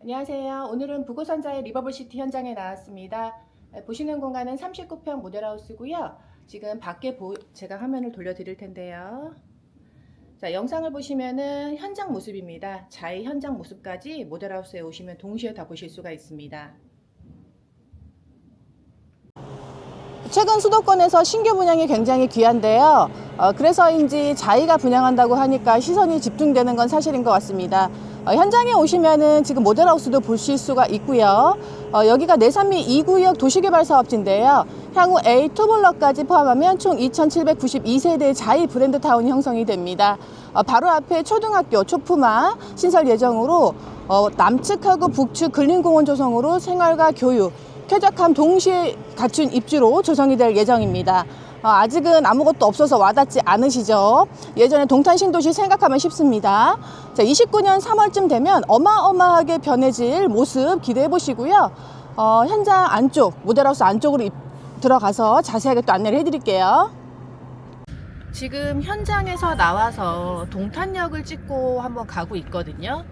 안녕하세요. 오늘은 부고선자의 리버블시티 현장에 나왔습니다. 보시는 공간은 39평 모델하우스고요. 지금 밖에 제가 화면을 돌려드릴 텐데요. 자, 영상을 보시면은 현장 모습입니다. 자의 현장 모습까지 모델하우스에 오시면 동시에 다 보실 수가 있습니다. 최근 수도권에서 신규 분양이 굉장히 귀한데요. 그래서인지 자이가 분양한다고 하니까 시선이 집중되는 건 사실인 것 같습니다. 현장에 오시면은 지금 모델하우스도 보실 수가 있고요. 여기가 내산미 2구역 도시개발사업지인데요. 향후 A2블럭까지 포함하면 총 2,792세대의 자이 브랜드 타운이 형성이 됩니다. 바로 앞에 초등학교, 초품화 신설 예정으로 남측하고 북측 근린공원 조성으로 생활과 교육, 쾌적함 동시에 갖춘 입지로 조성이 될 예정입니다. 아직은 아무것도 없어서 와닿지 않으시죠? 예전에 동탄 신도시 생각하면 쉽습니다. 자, 29년 3월쯤 되면 어마어마하게 변해질 모습 기대해 보시고요. 현장 안쪽, 모델하우스 안쪽으로 들어가서 자세하게 또 안내를 해드릴게요. 지금 현장에서 나와서 동탄역을 찍고 한번 가고 있거든요.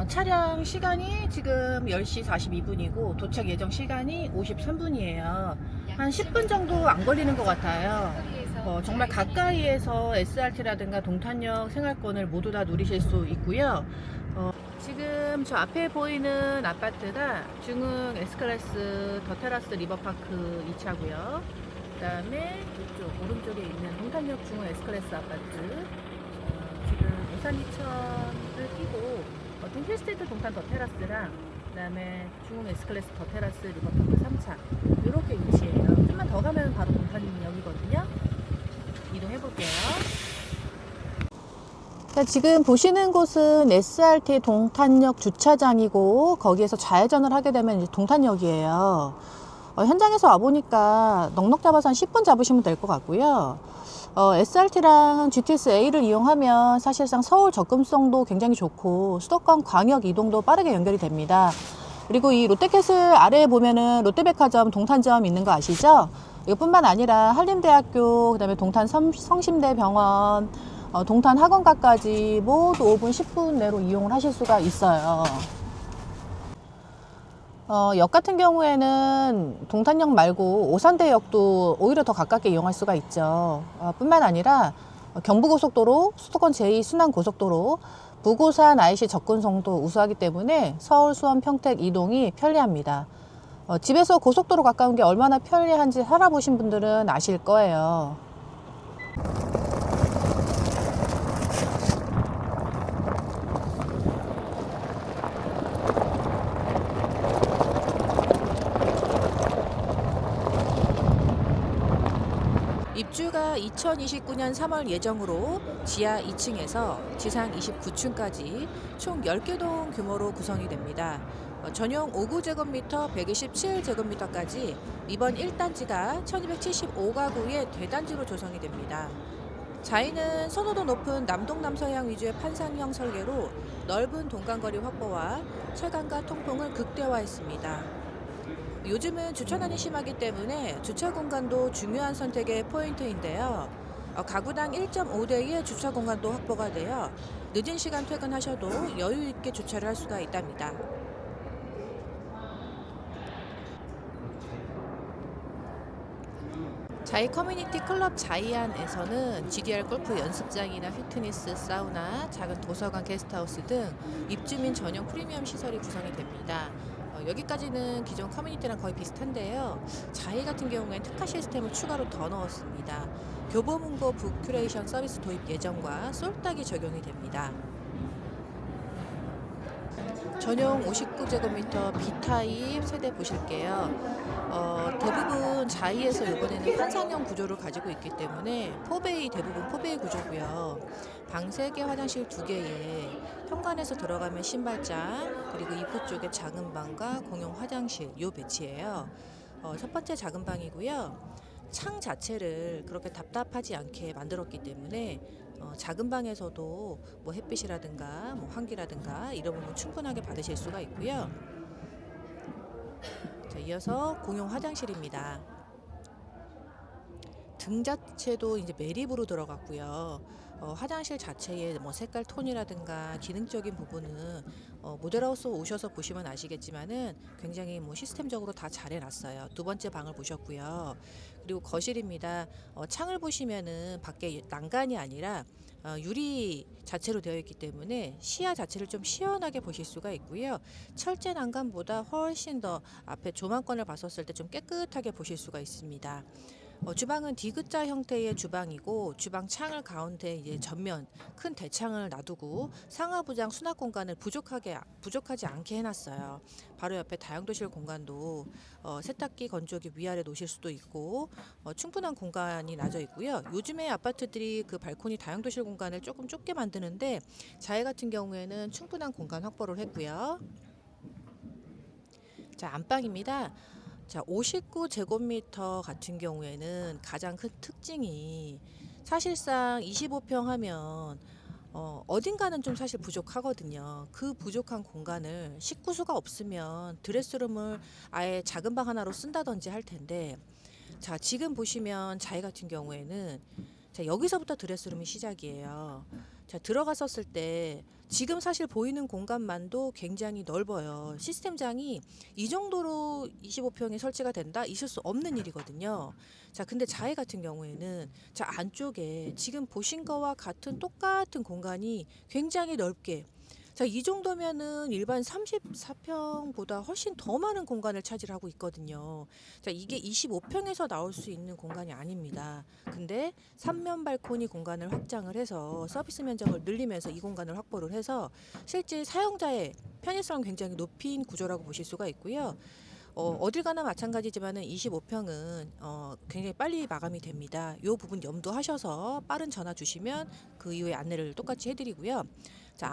차량 시간이 지금 10시 42분이고 도착 예정 시간이 53분이에요. 한 10분 정도 안 걸리는 것 같아요. 정말 가까이에서 SRT라든가 동탄역 생활권을 모두 다 누리실 수 있고요. 지금 저 앞에 보이는 아파트가 중흥 S클래스 더 테라스 리버파크 2차고요. 그 다음에 이쪽 오른쪽에 있는 동탄역 중흥 S클래스 아파트, 지금 오산이천을 끼고 힐스테이트 동탄 더 테라스랑 그 다음에 중흥 S클래스 더 테라스 리버파크 3차 이렇게 위치해요. 좀만 더 가면 바로 동탄역이거든요. 이동해 볼게요. 지금 보시는 곳은 SRT 동탄역 주차장이고 거기에서 좌회전을 하게 되면 이제 동탄역이에요. 현장에서 와보니까 넉넉 잡아서 한 10분 잡으시면 될 것 같고요. SRT랑 GTS-A를 이용하면 사실상 서울 접근성도 굉장히 좋고 수도권 광역 이동도 빠르게 연결이 됩니다. 그리고 이 롯데캐슬 아래에 보면은 롯데백화점 동탄점 있는 거 아시죠? 이것뿐만 아니라 한림대학교, 그다음에 동탄 성심대병원, 동탄 학원가까지 모두 5분, 10분 내로 이용을 하실 수가 있어요. 역 같은 경우에는 동탄역 말고 오산대역도 오히려 더 가깝게 이용할 수가 있죠. 뿐만 아니라 경부고속도로, 수도권 제2순환고속도로, 부고산 IC 접근성도 우수하기 때문에 서울, 수원, 평택 이동이 편리합니다. 집에서 고속도로 가까운 게 얼마나 편리한지 살아보신 분들은 아실 거예요. 입주가 2029년 3월 예정으로 지하 2층에서 지상 29층까지 총 10개 동 규모로 구성이 됩니다. 전용 5구제곱미터 127제곱미터까지 이번 1단지가 1275가구의 대단지로 조성이 됩니다. 자이는 선호도 높은 남동남서향 위주의 판상형 설계로 넓은 동간거리 확보와 체감과 통풍을 극대화했습니다. 요즘은 주차난이 심하기 때문에 주차 공간도 중요한 선택의 포인트인데요. 가구당 1.5대의 주차 공간도 확보가 되어 늦은 시간 퇴근하셔도 여유 있게 주차를 할 수가 있답니다. 자이 커뮤니티 클럽 자이안에서는 GDR 골프 연습장이나 피트니스, 사우나, 작은 도서관, 게스트하우스 등 입주민 전용 프리미엄 시설이 구성이 됩니다. 여기까지는 기존 커뮤니티랑 거의 비슷한데요. 자이 같은 경우에는 특화 시스템을 추가로 더 넣었습니다. 교보문고 북큐레이션 서비스 도입 예정과 솔딱이 적용이 됩니다. 전용 59제곱미터 B타입 세대 보실게요. 대부분 자이에서 이번에는 판상형 구조를 가지고 있기 때문에 대부분 포베이 구조고요. 방 3개, 화장실 2개에 현관에서 들어가면 신발장, 그리고 입구 쪽에 작은 방과 공용 화장실 요 배치예요. 첫 번째 작은 방이고요. 창 자체를 그렇게 답답하지 않게 만들었기 때문에 작은 방에서도 뭐 햇빛이라든가 뭐 환기라든가 이런 부분 충분하게 받으실 수가 있고요. 자, 이어서 공용 화장실입니다. 등 자체도 이제 매립으로 들어갔고요. 화장실 자체의 뭐 색깔 톤이라든가 기능적인 부분은 모델하우스 오셔서 보시면 아시겠지만은 굉장히 뭐 시스템적으로 다 잘 해놨어요. 두 번째 방을 보셨고요. 그리고 거실입니다. 창을 보시면은 밖에 난간이 아니라 유리 자체로 되어 있기 때문에 시야 자체를 좀 시원하게 보실 수가 있고요. 철제 난간보다 훨씬 더 앞에 조망권을 봤었을 때 좀 깨끗하게 보실 수가 있습니다. 주방은 디귿자 형태의 주방이고 주방 창을 가운데 이제 전면 큰 대창을 놔두고 상하부장 수납 공간을 부족하지 않게 해놨어요. 바로 옆에 다용도실 공간도 세탁기, 건조기 위아래 놓으실 수도 있고 충분한 공간이 놔져 있고요. 요즘에 아파트들이 그 발코니 다용도실 공간을 조금 좁게 만드는데 자해 같은 경우에는 충분한 공간 확보를 했고요. 자, 안방입니다. 자, 59제곱미터 같은 경우에는 가장 큰 특징이 사실상 25평 하면 어딘가는 좀 사실 부족하거든요. 그 부족한 공간을 식구수가 없으면 드레스룸을 아예 작은 방 하나로 쓴다든지 할 텐데, 자, 지금 보시면 자이 같은 경우에는 자, 여기서부터 드레스룸이 시작이에요. 자, 들어갔었을 때 지금 사실 보이는 공간만도 굉장히 넓어요. 시스템장이 이 정도로 25평이 설치가 된다? 있을 수 없는 일이거든요. 자, 근데 자해 같은 경우에는 자, 안쪽에 지금 보신 거와 같은 똑같은 공간이 굉장히 넓게, 자, 이 정도면은 일반 34평보다 훨씬 더 많은 공간을 차지하고 있거든요. 자, 이게 25평에서 나올 수 있는 공간이 아닙니다. 근데 3면 발코니 공간을 확장을 해서 서비스 면적을 늘리면서 이 공간을 확보를 해서 실제 사용자의 편의성을 굉장히 높인 구조라고 보실 수가 있고요. 어딜 가나 마찬가지지만은 25평은 굉장히 빨리 마감이 됩니다. 이 부분 염두하셔서 빠른 전화 주시면 그 이후에 안내를 똑같이 해드리고요. 자,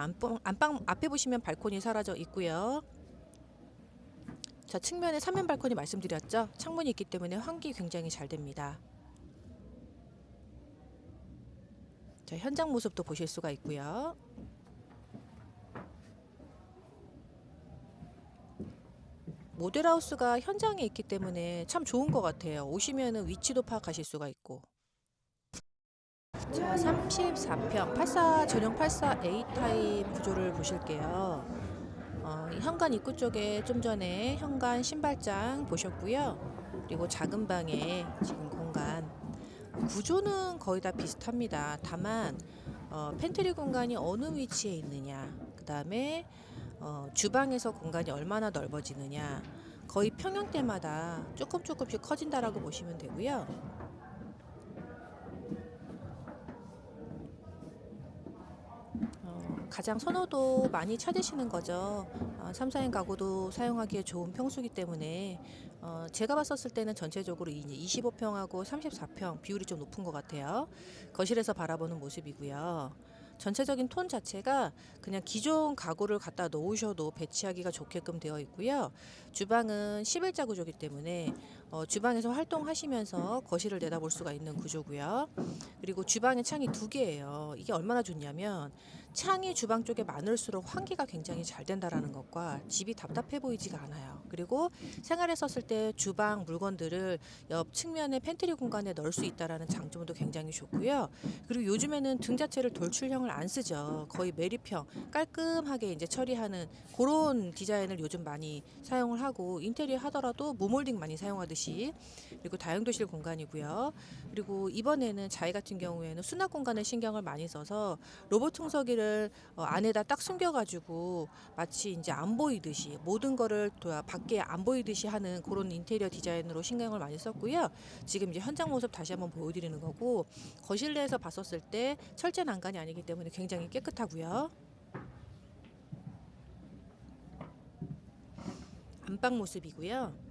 안방 앞에 보시면 발코니 사라져 있고요. 자, 측면에 3면 발코니 말씀드렸죠? 창문이 있기 때문에 환기 굉장히 잘 됩니다. 자, 현장 모습도 보실 수가 있고요. 모델하우스가 현장에 있기 때문에 참 좋은 것 같아요. 오시면은 위치도 파악하실 수가 있고. 자, 34평 84 전용 84A 타입 구조를 보실게요. 현관 입구 쪽에 좀 전에 현관 신발장 보셨고요. 그리고 작은 방에 지금 공간 구조는 거의 다 비슷합니다. 다만 팬트리 공간이 어느 위치에 있느냐, 그 다음에 주방에서 공간이 얼마나 넓어지느냐, 거의 평형대마다 조금씩 커진다라고 보시면 되고요. 가장 선호도 많이 찾으시는 거죠. 3, 4인 가구도 사용하기에 좋은 평수기 때문에 제가 봤었을 때는 전체적으로 이제 25평하고 34평 비율이 좀 높은 것 같아요. 거실에서 바라보는 모습이고요. 전체적인 톤 자체가 그냥 기존 가구를 갖다 놓으셔도 배치하기가 좋게끔 되어 있고요. 주방은 11자 구조이기 때문에 주방에서 활동하시면서 거실을 내다볼 수가 있는 구조고요. 그리고 주방에 창이 두 개예요. 이게 얼마나 좋냐면 창이 주방 쪽에 많을수록 환기가 굉장히 잘 된다라는 것과 집이 답답해 보이지가 않아요. 그리고 생활했었을 때 주방 물건들을 옆 측면의 팬트리 공간에 넣을 수 있다라는 장점도 굉장히 좋고요. 그리고 요즘에는 등 자체를 돌출형을 안 쓰죠. 거의 매립형 깔끔하게 이제 처리하는 그런 디자인을 요즘 많이 사용을 하고, 인테리어 하더라도 무몰딩 많이 사용하듯이. 그리고 다용도실 공간이고요. 그리고 이번에는 자이 같은 경우에는 수납 공간에 신경을 많이 써서 로봇 청소기를 안에다 딱 숨겨가지고 마치 이제 안 보이듯이 모든 거를 밖에 안 보이듯이 하는 그런 인테리어 디자인으로 신경을 많이 썼고요. 지금 이제 현장 모습 다시 한번 보여드리는 거고, 거실 내에서 봤었을 때 철제 난간이 아니기 때문에 굉장히 깨끗하고요. 안방 모습이고요.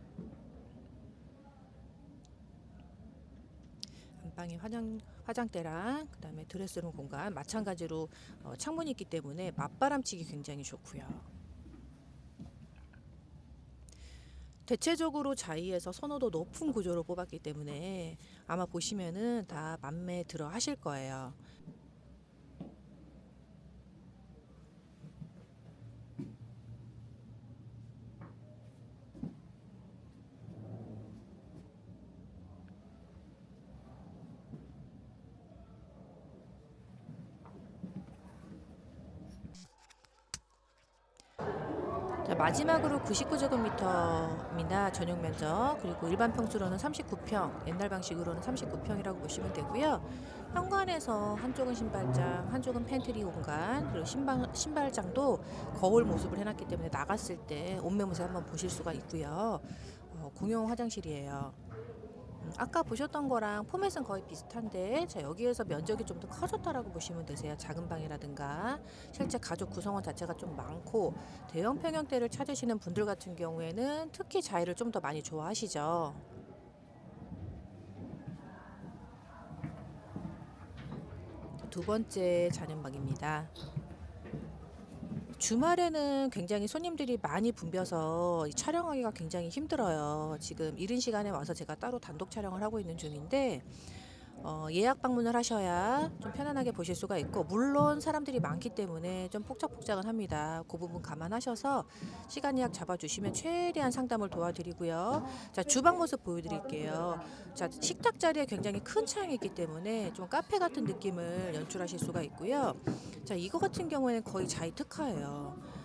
안방에 화장대랑 그다음에 드레스룸 공간 마찬가지로 창문이 있기 때문에 맞바람치기 굉장히 좋고요. 대체적으로 자이에서 선호도 높은 구조로 뽑았기 때문에 아마 보시면은 다 맘에 들어 하실 거예요. 마지막으로 99제곱미터입니다. 전용 면적. 그리고 일반 평수로는 39평, 옛날 방식으로는 39평이라고 보시면 되고요. 현관에서 한쪽은 신발장, 한쪽은 팬트리 공간, 그리고 신발장도 거울 모습을 해놨기 때문에 나갔을 때 옷매 모습 한번 보실 수가 있고요. 공용 화장실이에요. 아까 보셨던 거랑 포맷은 거의 비슷한데, 자, 여기에서 면적이 좀 더 커졌다라고 보시면 되세요. 작은 방이라든가 실제 가족 구성원 자체가 좀 많고, 대형 평형대를 찾으시는 분들 같은 경우에는 특히 자이를 좀 더 많이 좋아하시죠. 두 번째 자녀방입니다. 주말에는 굉장히 손님들이 많이 붐벼서 촬영하기가 굉장히 힘들어요. 지금 이른 시간에 와서 제가 따로 단독 촬영을 하고 있는 중인데, 예약 방문을 하셔야 좀 편안하게 보실 수가 있고, 물론 사람들이 많기 때문에 좀 폭작폭작은 합니다. 그 부분 감안하셔서 시간 예약 잡아주시면 최대한 상담을 도와드리고요. 자, 주방 모습 보여드릴게요. 자, 식탁 자리에 굉장히 큰 창이 있기 때문에 좀 카페 같은 느낌을 연출하실 수가 있고요. 자, 이거 같은 경우에는 거의 자이 특화예요.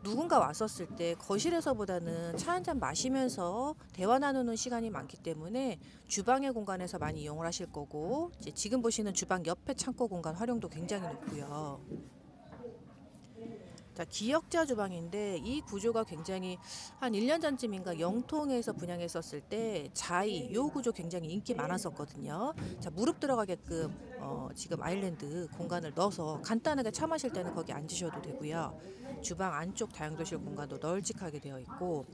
누군가 왔었을 때 거실에서보다는 차 한잔 마시면서 대화 나누는 시간이 많기 때문에 주방의 공간에서 많이 이용을 하실 거고, 이제 지금 보시는 주방 옆에 창고 공간 활용도 굉장히 높고요. 자, 기역자 주방인데 이 구조가 굉장히 한 1년 전쯤인가 영통에서 분양했었을 때 자이 요 구조 굉장히 인기 많았었거든요. 자, 무릎 들어가게끔 지금 아일랜드 공간을 넣어서 간단하게 차 마실 때는 거기 앉으셔도 되고요. 주방 안쪽 다용도실 공간도 널찍하게 되어 있고,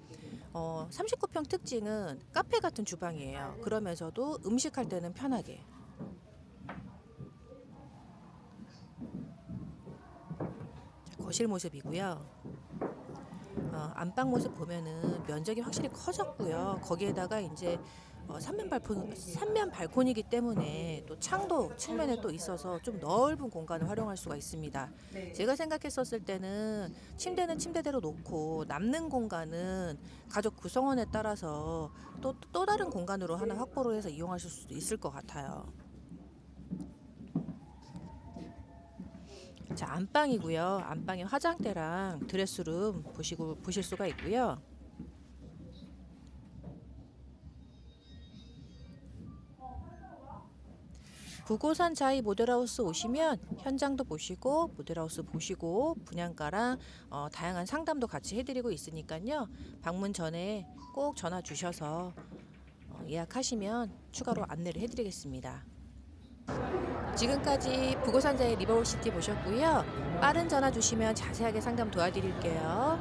39평 특징은 카페 같은 주방이에요. 그러면서도 음식할 때는 편하게. 거실 모습이고요. 안방 모습 보면은 면적이 확실히 커졌고요. 거기에다가 이제 삼면 발코니이기 때문에 또 창도 측면에 또 있어서 좀 넓은 공간을 활용할 수가 있습니다. 제가 생각했었을 때는 침대는 침대대로 놓고 남는 공간은 가족 구성원에 따라서 또 다른 공간으로 하나 확보를 해서 이용하실 수도 있을 것 같아요. 자, 안방이고요. 안방에 화장대랑 드레스룸 보실 수가 있고요. 부고산 자이 모델하우스 오시면 현장도 보시고 모델하우스 보시고 분양가랑 다양한 상담도 같이 해드리고 있으니까요. 방문 전에 꼭 전화 주셔서 예약하시면 추가로 안내를 해드리겠습니다. 지금까지 부고산자의 리버울시티 보셨고요. 빠른 전화 주시면 자세하게 상담 도와드릴게요.